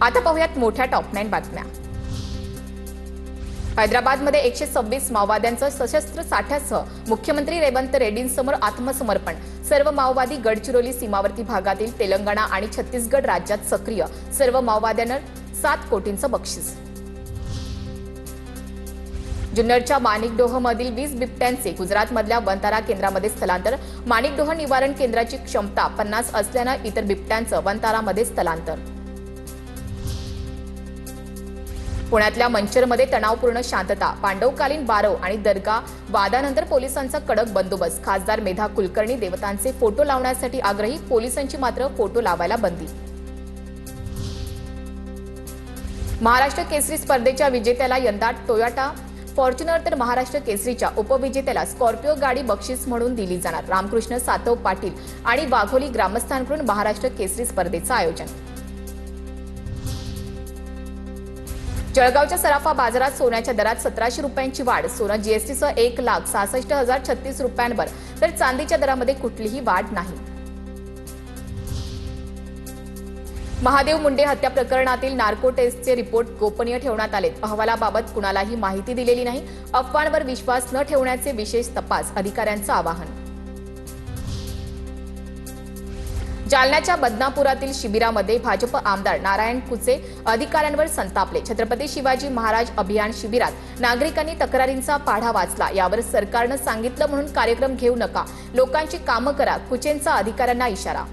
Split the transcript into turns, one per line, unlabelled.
आता पाहूयात मोठ्या टॉप 9 बातम्या। हैदराबादमध्ये 126 माओवाद्यांचं सशस्त्र साठ्यासह मुख्यमंत्री रेवंत रेड्डींसमोर आत्मसमर्पण। सर्व माओवादी गडचिरोली सीमावर्ती भागातील तेलंगणा आणि छत्तीसगड राज्यात सक्रिय। सर्व माओवाद्यांना 7 कोटींचं बक्षीस। जुन्नरच्या माणिकडोहमधील 20 बिबट्यांचे गुजरातमधल्या वनतारा केंद्रामध्ये स्थलांतर। माणिकडोह निवारण केंद्राची क्षमता 50 असल्यानं इतर बिबट्यांचं वनतारामध्ये स्थलांतर। पुण्यातल्या मंचरमध्ये तणावपूर्ण शांतता। पांडवकालीन बारव आणि दर्गा वादानंतर पोलिसांचा कडक बंदोबस्त। खासदार मेधा कुलकर्णी देवतांचे फोटो लावण्यासाठी आग्रही, पोलिसांची मात्र फोटो लावायला बंदी। महाराष्ट्र केसरी स्पर्धेच्या विजेत्याला यंदा टोयोटा फॉर्च्युनर तर महाराष्ट्र केसरीच्या उपविजेत्याला स्कॉर्पिओ गाडी बक्षीस म्हणून दिली जाणार। रामकृष्ण सातव पाटील आणि वाघोली ग्रामस्थांकडून महाराष्ट्र केसरी स्पर्धेचं आयोजन। जळगावच्या सराफा बाजारात सोन्याच्या दरात 1700 रुपयांची वाढ। सोनं जीएसटीसह 1,66,036 रुपयांवर, तर चांदीच्या दरामध्ये कुठलीही वाढ नाही। महादेव मुंडे हत्या प्रकरणातील नार्को टेस्टचे रिपोर्ट गोपनीय ठेवण्यात आलेत। अहवालाबाबत कुणालाही माहिती दिलेली नाही। अफवांवर विश्वास न ठेवण्याचे विशेष तपास अधिकाऱ्यांचं आवाहन। जालन्याच्या बदनापुरातील शिबिरामध्ये भाजप आमदार नारायण कुचे अधिकाऱ्यांवर संतापले। छत्रपती शिवाजी महाराज अभियान शिबिरात नागरिकांनी तक्रारींचा पाढा वाचला। यावर सरकारनं सांगितलं म्हणून कार्यक्रम घेऊ नका, लोकांची कामं करा, कुचेंचा अधिकाऱ्यांना इशारा।